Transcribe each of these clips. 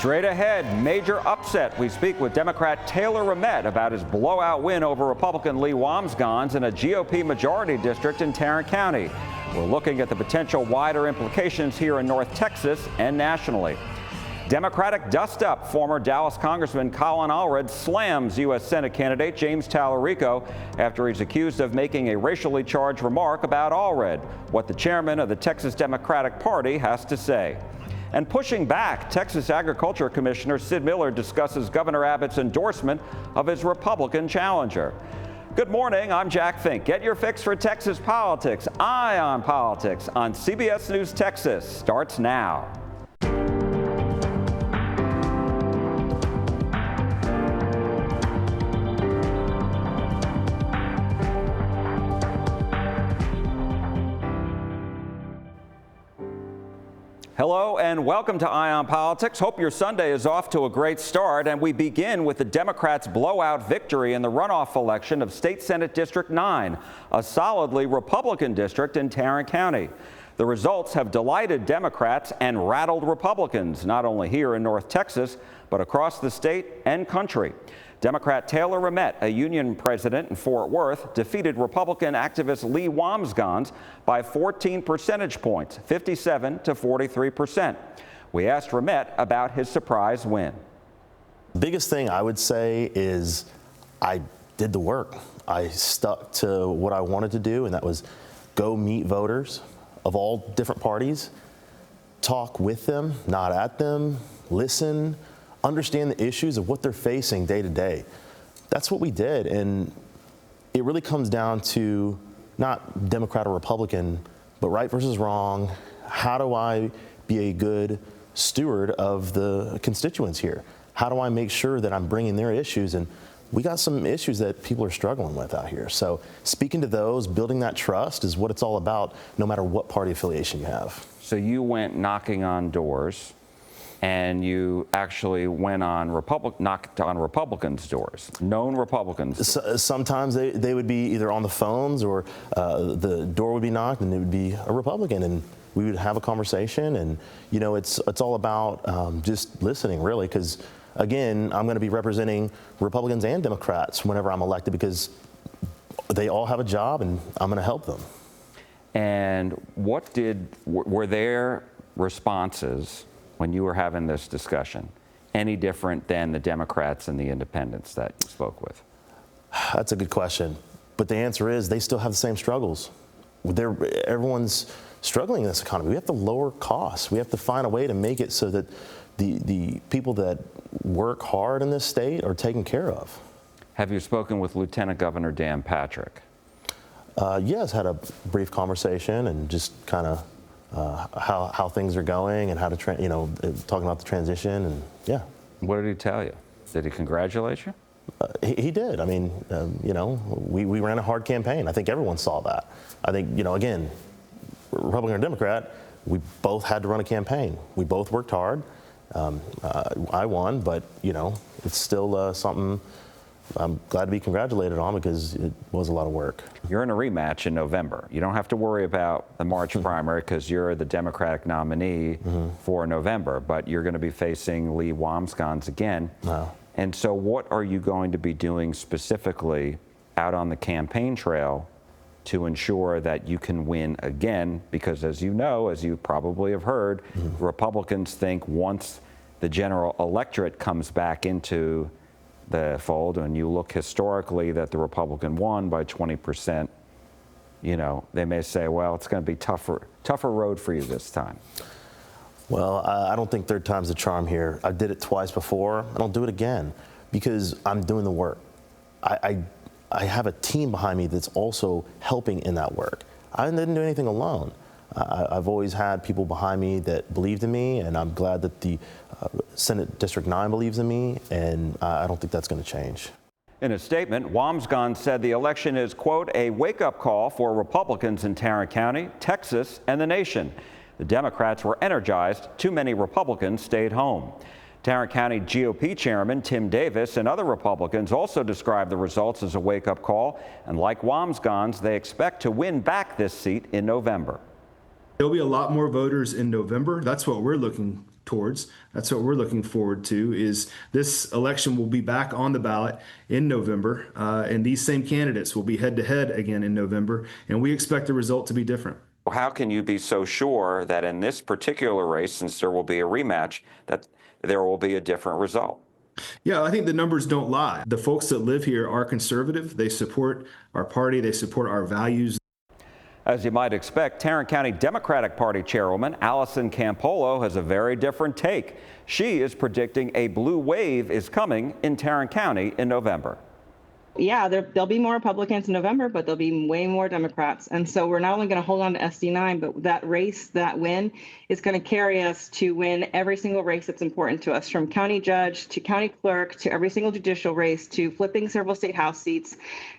Straight ahead, major upset. We speak with Democrat Taylor Ramett about his blowout win over Republican Lee Wambsgans in a GOP majority district in Tarrant County. We're looking at the potential wider implications here in North Texas and nationally. Democratic dust-up. Former Dallas Congressman Colin Allred slams U.S. Senate candidate James Tallarico after he's accused of making a racially charged remark about Allred. What the chairman of the Texas Democratic Party has to say. And pushing back, Texas Agriculture Commissioner Sid Miller discusses Governor Abbott's endorsement of his Republican challenger. Good morning, I'm Jack Fink. Get your fix for Texas politics. Eye on Politics on CBS News Texas starts now. Hello and welcome to Eye on Politics. Hope your Sunday is off to a great start, and we begin with the Democrats' blowout victory in the runoff election of State Senate District 9, a solidly Republican district in Tarrant County. The results have delighted Democrats and rattled Republicans, not only here in North Texas, but across the state and country. Democrat Taylor Ramett, a union president in Fort Worth, defeated Republican activist Lee Wambsgans by 14 percentage points, 57 to 43%. We asked Ramett about his surprise win. The biggest thing I would say is I did the work. I stuck to what I wanted to do, and that was go meet voters of all different parties, talk with them, not at them, listen, understand the issues of what they're facing day to day. That's what we did, and it really comes down to not Democrat or Republican, but right versus wrong. How do I be a good steward of the constituents here? How do I make sure that I'm bringing their issues? And we got some issues that people are struggling with out here. So speaking to those, building that trust is what it's all about, no matter what party affiliation you have. So you went knocking on doors, and you actually went on knocked on Republicans' doors, known Republicans. Sometimes they would be either on the phones or the door would be knocked and it would be a Republican, and we would have a conversation. And you know, it's all about just listening, really, because again, I'm going to be representing Republicans and Democrats whenever I'm elected, because they all have a job and I'm going to help them. And were their responses when you were having this discussion any different than the Democrats and the independents that you spoke with? That's a good question. But the answer is they still have the same struggles. Everyone's struggling in this economy. We have to lower costs. We have to find a way to make it so that the people that work hard in this state are taken care of. Have you spoken with Lieutenant Governor Dan Patrick? Yes, had a brief conversation and just kind of how things are going and how to, talking about the transition, and yeah. What did he tell you? Did he congratulate you? He did. I mean, we ran a hard campaign. I think everyone saw that. I think, again, Republican or Democrat, we both had to run a campaign. We both worked hard. I won, but, it's still something I'm glad to be congratulated on, because it was a lot of work. You're in a rematch in November. You don't have to worry about the March primary because you're the Democratic nominee for November, but you're going to be facing Lee Wambsgans again. Wow. And so what are you going to be doing specifically out on the campaign trail to ensure that you can win again? Because as you know, as you probably have heard, Republicans think once the general electorate comes back into the fold, and you look historically that the Republican won by 20%, they may say, well, it's going to be tougher road for you this time. Well, I don't think third time's the charm here. I did it twice before. I don't do it again because I'm doing the work. I have a team behind me that's also helping in that work. I didn't do anything alone. I've always had people behind me that believed in me, and I'm glad that the Senate District 9 believes in me, and I don't think that's going to change. In a statement, Wambsgans said the election is, quote, a wake-up call for Republicans in Tarrant County, Texas, and the nation. The Democrats were energized. Too many Republicans stayed home. Tarrant County GOP Chairman Tim Davis and other Republicans also described the results as a wake-up call, and like Wambsgans, they expect to win back this seat in November. There'll be a lot more voters in November. That's what we're looking towards. That's what we're looking forward to, is this election will be back on the ballot in November, and these same candidates will be head-to-head again in November, and we expect the result to be different. How can you be so sure that in this particular race, since there will be a rematch, that there will be a different result? Yeah, I think the numbers don't lie. The folks that live here are conservative. They support our party. They support our values. As you might expect, Tarrant County Democratic Party Chairwoman Allison Campolo has a very different take. She is predicting a blue wave is coming in Tarrant County in November. Yeah, there'll be more Republicans in November, but there'll be way more Democrats. And so we're not only going to hold on to SD9, but that race, that win, is going to carry us to win every single race that's important to us, from county judge to county clerk to every single judicial race to flipping several state house seats.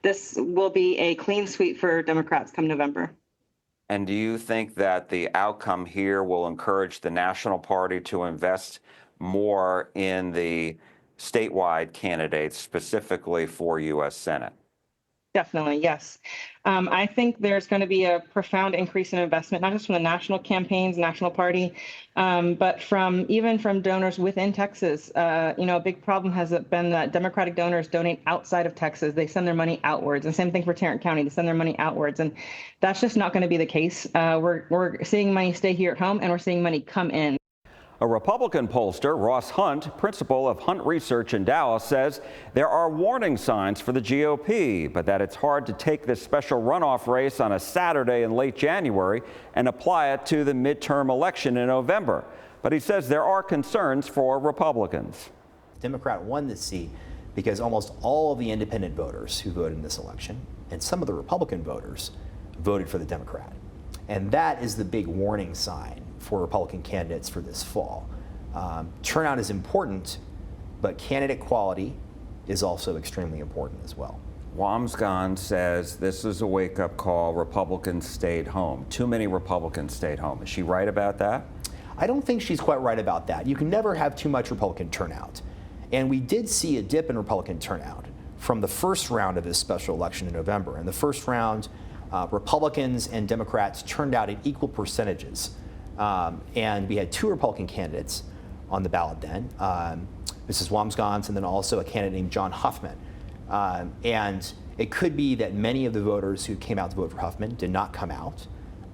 This will be a clean sweep for Democrats come November. And do you think that the outcome here will encourage the national party to invest more in the statewide candidates, specifically for U.S. Senate? Definitely, yes. I think there's going to be a profound increase in investment, not just from the national campaigns, national party, but even from donors within Texas. A big problem has been that Democratic donors donate outside of Texas. They send their money outwards. And same thing for Tarrant County. They send their money outwards. And that's just not going to be the case. We're seeing money stay here at home, and we're seeing money come in. A Republican pollster, Ross Hunt, principal of Hunt Research in Dallas, says there are warning signs for the GOP, but that it's hard to take this special runoff race on a Saturday in late January and apply it to the midterm election in November. But he says there are concerns for Republicans. Democrat won this seat because almost all of the independent voters who voted in this election and some of the Republican voters voted for the Democrat. And that is the big warning sign for Republican candidates for this fall. Turnout is important, but candidate quality is also extremely important as well. Wamsgans says this is a wake-up call. Republicans stayed home. Too many Republicans stayed home. Is she right about that? I don't think she's quite right about that. You can never have too much Republican turnout. And we did see a dip in Republican turnout from the first round of this special election in November. In the first round, Republicans and Democrats turned out at equal percentages. And we had two Republican candidates on the ballot then, Mrs. Wamsgans, and then also a candidate named John Huffman. And it could be that many of the voters who came out to vote for Huffman did not come out.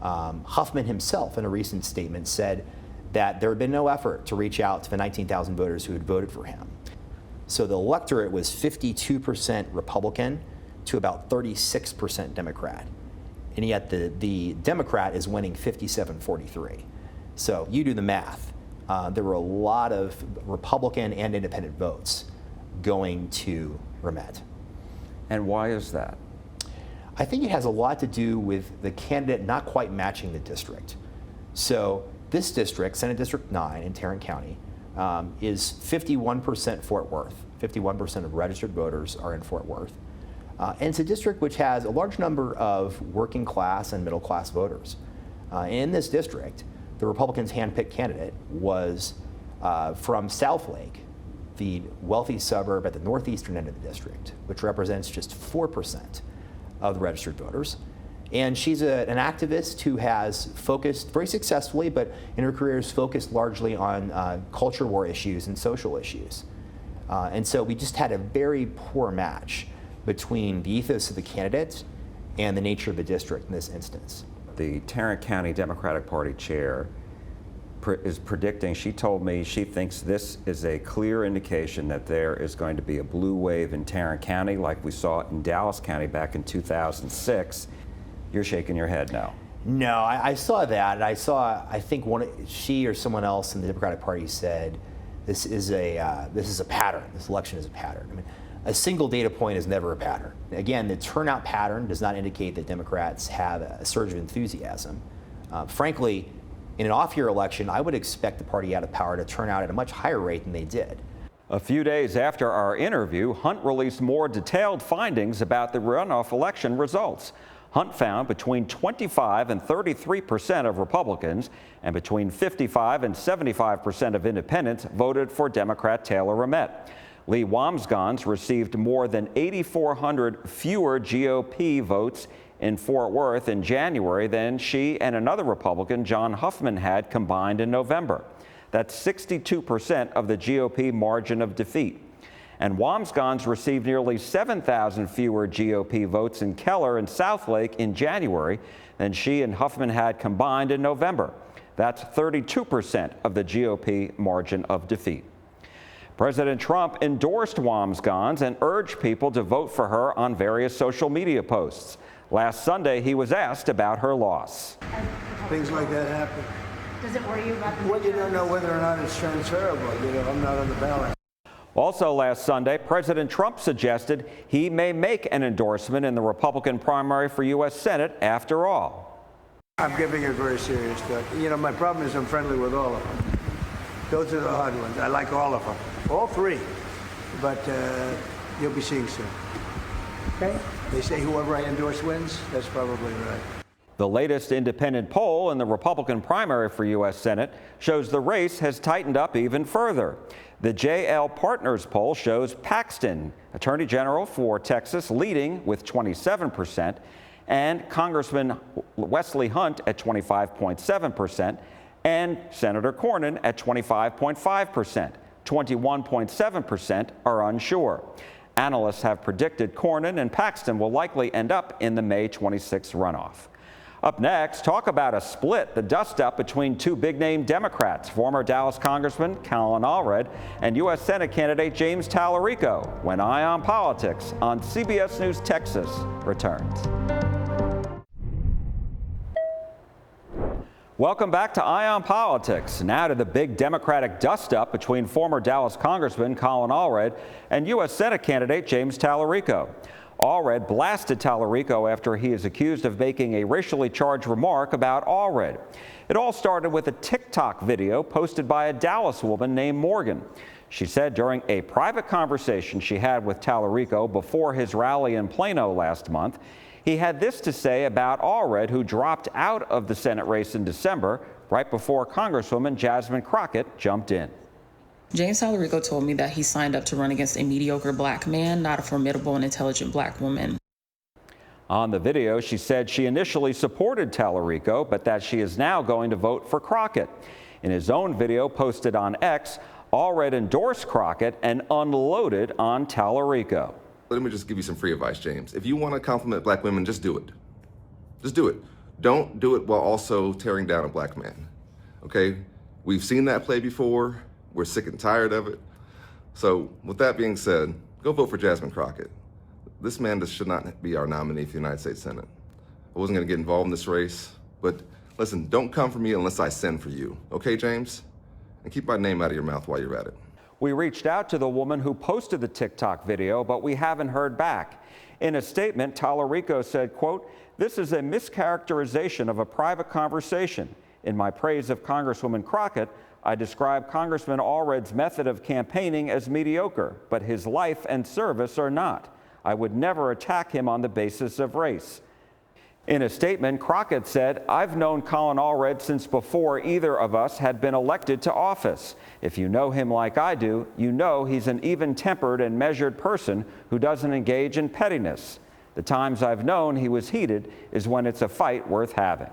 Huffman himself, in a recent statement, said that there had been no effort to reach out to the 19,000 voters who had voted for him. So the electorate was 52% Republican to about 36% Democrat. And yet the Democrat is winning 57-43. So you do the math. There were a lot of Republican and independent votes going to Ramet. And why is that? I think it has a lot to do with the candidate not quite matching the district. So this district, Senate District 9 in Tarrant County, is 51% Fort Worth. 51% of registered voters are in Fort Worth. And it's a district which has a large number of working class and middle class voters. In this district, the Republicans' handpicked candidate was from Southlake, the wealthy suburb at the northeastern end of the district, which represents just 4% of the registered voters. And she's an activist who has focused very successfully, but in her career has focused largely on culture war issues and social issues. And so we just had a very poor match between the ethos of the candidate and the nature of the district in this instance. The Tarrant County Democratic Party chair is predicting, she told me she thinks this is a clear indication that there is going to be a blue wave in Tarrant County like we saw in Dallas County back in 2006. You're shaking your head no. No, I saw that. I think she or someone else in the Democratic Party said this is a pattern. This election is a pattern. I mean, a single data point is never a pattern. Again, the turnout pattern does not indicate that Democrats have a surge of enthusiasm. Frankly, in an off-year election, I would expect the party out of power to turn out at a much higher rate than they did. A few days after our interview, Hunt released more detailed findings about the runoff election results. Hunt found between 25 and 33% of Republicans and between 55 and 75% of independents voted for Democrat Taylor Ramet. Lee Wamsgans received more than 8,400 fewer GOP votes in Fort Worth in January than she and another Republican, John Huffman, had combined in November. That's 62% of the GOP margin of defeat. And Wamsgans received nearly 7,000 fewer GOP votes in Keller and Southlake in January than she and Huffman had combined in November. That's 32% of the GOP margin of defeat. President Trump endorsed Wamsgans and urged people to vote for her on various social media posts. Last Sunday, he was asked about her loss. Things like that happen. Does it worry you about the Well, you don't know whether or not it's transferable. I'm not on the ballot. Also last Sunday, President Trump suggested he may make an endorsement in the Republican primary for U.S. Senate after all. I'm giving it very serious thought. My problem is I'm friendly with all of them. Those are the hard ones. I like all of them. All three. But you'll be seeing soon. Okay? They say whoever I endorse wins. That's probably right. The latest independent poll in the Republican primary for U.S. Senate shows the race has tightened up even further. The JL Partners poll shows Paxton, Attorney General for Texas, leading with 27%, and Congressman Wesley Hunt at 25.7%, and Senator Cornyn at 25.5%. 21.7% are unsure. Analysts have predicted Cornyn and Paxton will likely end up in the May 26 runoff. Up next, talk about a split, the dust-up between two big-name Democrats, former Dallas Congressman Colin Allred and U.S. Senate candidate James Tallarico, when Eye on Politics on CBS News Texas returns. Welcome back to Eye on Politics. Now to the big Democratic dust-up between former Dallas Congressman Colin Allred and U.S. Senate candidate James Tallarico. Allred blasted Tallarico after he is accused of making a racially charged remark about Allred. It all started with a TikTok video posted by a Dallas woman named Morgan. She said during a private conversation she had with Tallarico before his rally in Plano last month, he had this to say about Allred, who dropped out of the Senate race in December, right before Congresswoman Jasmine Crockett jumped in. James Tallarico told me that he signed up to run against a mediocre black man, not a formidable and intelligent black woman. On the video, she said she initially supported Tallarico, but that she is now going to vote for Crockett. In his own video posted on X, Allred endorsed Crockett and unloaded on Tallarico. Let me just give you some free advice, James. If you want to compliment black women, just do it. Just do it. Don't do it while also tearing down a black man, okay? We've seen that play before. We're sick and tired of it. So with that being said, go vote for Jasmine Crockett. This man just should not be our nominee for the United States Senate. I wasn't gonna get involved in this race, but listen, don't come for me unless I send for you. Okay, James? And keep my name out of your mouth while you're at it. We reached out to the woman who posted the TikTok video, but we haven't heard back. In a statement, Tallarico said, quote, "This is a mischaracterization of a private conversation. In my praise of Congresswoman Crockett, I describe Congressman Allred's method of campaigning as mediocre, but his life and service are not. I would never attack him on the basis of race." In a statement, Crockett said, "I've known Colin Allred since before either of us had been elected to office. If you know him like I do, you know he's an even-tempered and measured person who doesn't engage in pettiness. The times I've known he was heated is when it's a fight worth having."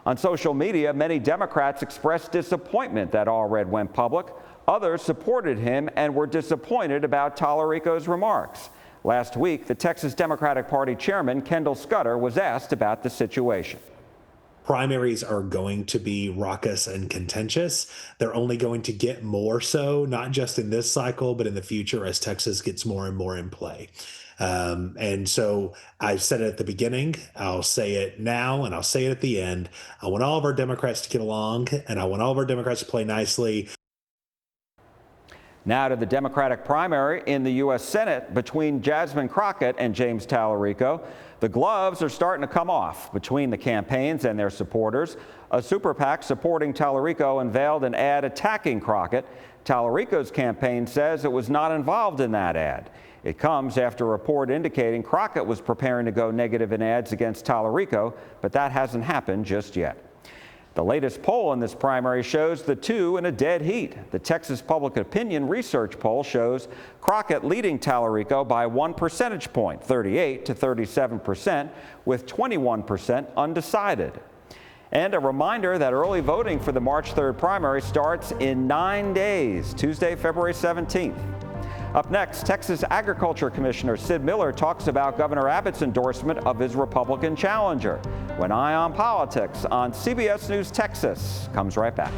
On social media, many Democrats expressed disappointment that Allred went public. Others supported him and were disappointed about Tallarico's remarks. Last week, the Texas Democratic Party chairman, Kendall Scudder, was asked about the situation. Primaries are going to be raucous and contentious. They're only going to get more so, not just in this cycle, but in the future as Texas gets more and more in play. And so I've said it at the beginning, I'll say it now, and I'll say it at the end. I want all of our Democrats to get along, and I want all of our Democrats to play nicely. Now to the Democratic primary in the U.S. Senate between Jasmine Crockett and James Tallarico. The gloves are starting to come off between the campaigns and their supporters. A super PAC supporting Tallarico unveiled an ad attacking Crockett. Tallarico's campaign says it was not involved in that ad. It comes after a report indicating Crockett was preparing to go negative in ads against Tallarico, but that hasn't happened just yet. The latest poll in this primary shows the two in a dead heat. The Texas Public Opinion Research poll shows Crockett leading Tallarico by 1 percentage point, 38 to 37%, with 21% undecided. And a reminder that early voting for the March 3rd primary starts in 9 days, Tuesday, February 17th. Up next, Texas Agriculture Commissioner Sid Miller talks about Governor Abbott's endorsement of his Republican challenger. When Eye on Politics on CBS News Texas comes right back.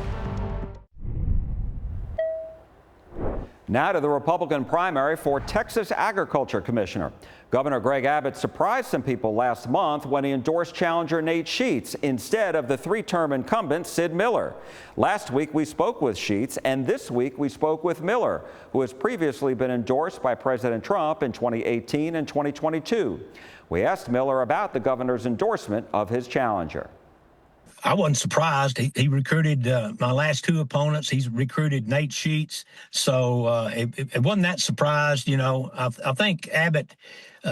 Now to the Republican primary for Texas Agriculture Commissioner. Governor Greg Abbott surprised some people last month when he endorsed challenger Nate Sheets instead of the three-term incumbent Sid Miller. Last week we spoke with Sheets, and this week we spoke with Miller, who has previously been endorsed by President Trump in 2018 and 2022. We asked Miller about the governor's endorsement of his challenger. I wasn't surprised. He recruited my last two opponents. He's recruited Nate Sheets. So it wasn't that surprised. You know, I think Abbott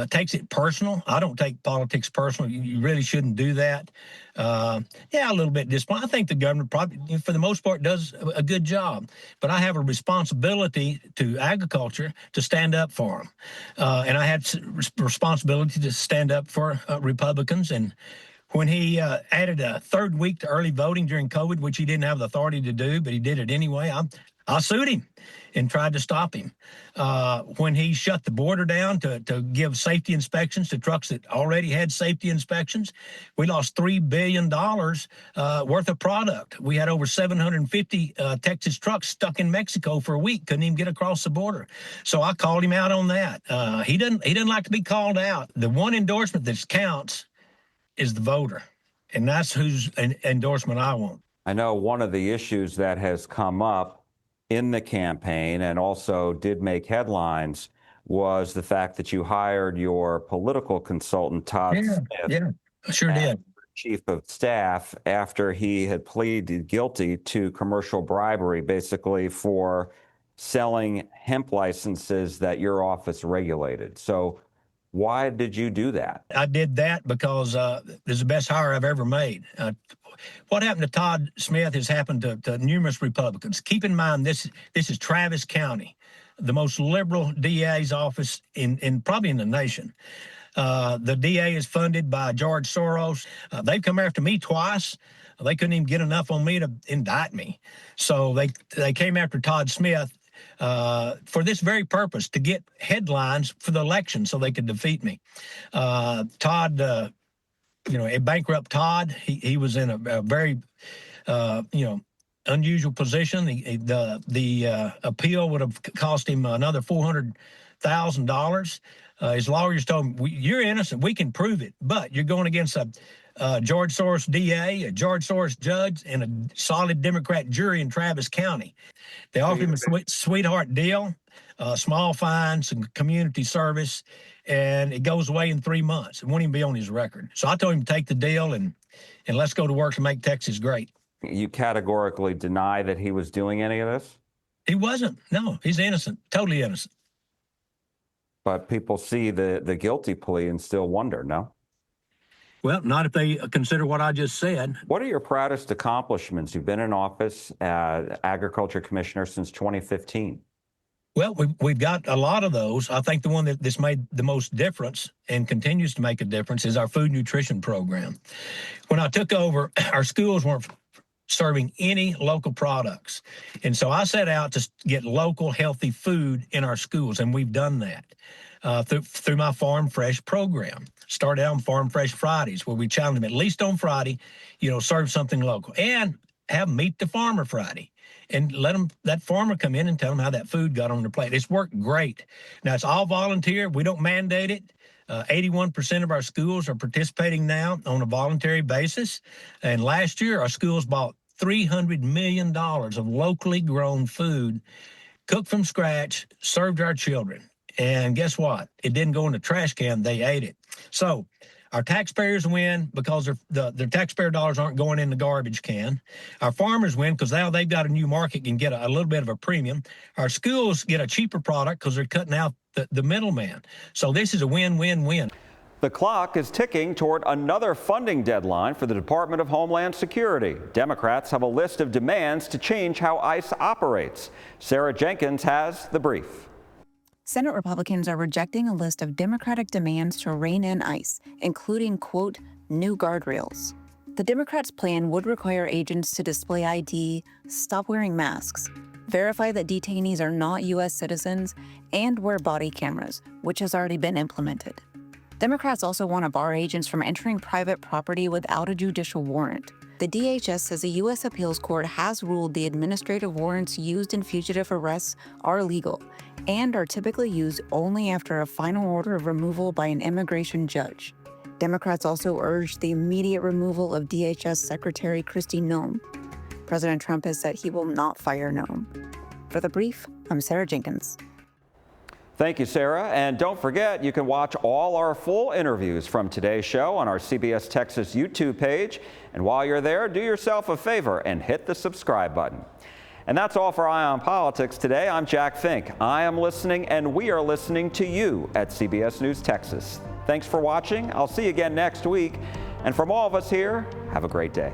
takes it personal. I don't take politics personal. You really shouldn't do that. Yeah, a little bit disappointed. I think the governor probably, for the most part, does a good job. But I have a responsibility to agriculture to stand up for them. And I had responsibility to stand up for Republicans. And when he added a third week to early voting during COVID, which he didn't have the authority to do, but he did it anyway, I sued him and tried to stop him. When he shut the border down to give safety inspections to trucks that already had safety inspections, we lost $3 billion worth of product. We had over 750 Texas trucks stuck in Mexico for a week, couldn't even get across the border. So I called him out on that. He doesn't like to be called out. The one endorsement that counts is the voter, and that's whose endorsement I want. I know one of the issues that has come up in the campaign and also did make headlines was the fact that you hired your political consultant, Todd Smith. Yeah, I sure did. Chief of staff after he had pleaded guilty to commercial bribery, basically for selling hemp licenses that your office regulated. So why did you do that? I did that because this is the best hire I've ever made. What happened to Todd Smith has happened to numerous Republicans. Keep in mind, this is Travis County, the most liberal DA's office in probably in the nation. The DA is funded by George Soros. They've come after me twice. They couldn't even get enough on me to indict me. So they came after Todd Smith for this very purpose, to get headlines for the election so they could defeat me. Todd, a bankrupt Todd, he was in a very, unusual position. The appeal would have cost him another $400,000. His lawyers told him, you're innocent, we can prove it, but you're going against a George Soros DA, a George Soros judge, and a solid Democrat jury in Travis County. They offered him a sweetheart deal, small fine, some community service, and it goes away in 3 months. It won't even be on his record. So I told him to take the deal and let's go to work to make Texas great. You categorically deny that he was doing any of this? He wasn't. No, he's innocent, totally innocent. But people see the guilty plea and still wonder, no? Well, not if they consider what I just said. What are your proudest accomplishments? You've been in office as Agriculture Commissioner since 2015. Well, we've got a lot of those. I think the one that's made the most difference and continues to make a difference is our food nutrition program. When I took over, our schools weren't serving any local products. And so I set out to get local, healthy food in our schools, and we've done that through my Farm Fresh program. Started out on Farm Fresh Fridays, where we challenge them at least on Friday, serve something local, and have Meet the Farmer Friday, and let that farmer come in and tell them how that food got on their plate. It's worked great. Now, it's all volunteer. We don't mandate it. 81% of our schools are participating now on a voluntary basis. And last year, our schools bought $300 million of locally grown food, cooked from scratch, served our children. And guess what? It didn't go in the trash can. They ate it. So our taxpayers win because their taxpayer dollars aren't going in the garbage can. Our farmers win because now they've got a new market and get a little bit of a premium. Our schools get a cheaper product because they're cutting out the middleman. So this is a win-win-win. The clock is ticking toward another funding deadline for the Department of Homeland Security. Democrats have a list of demands to change how ICE operates. Sarah Jenkins has the brief. Senate Republicans are rejecting a list of Democratic demands to rein in ICE, including, quote, new guardrails. The Democrats' plan would require agents to display ID, stop wearing masks, verify that detainees are not U.S. citizens, and wear body cameras, which has already been implemented. Democrats also want to bar agents from entering private property without a judicial warrant. The DHS says a U.S. appeals court has ruled the administrative warrants used in fugitive arrests are legal and are typically used only after a final order of removal by an immigration judge. Democrats also urged the immediate removal of DHS Secretary Kristi Noem. President Trump has said he will not fire Noem. For The Brief, I'm Sarah Jenkins. Thank you, Sarah. And don't forget, you can watch all our full interviews from today's show on our CBS Texas YouTube page. And while you're there, do yourself a favor and hit the subscribe button. And that's all for Eye on Politics today. I'm Jack Fink. I am listening, and we are listening to you at CBS News Texas. Thanks for watching. I'll see you again next week. And from all of us here, have a great day.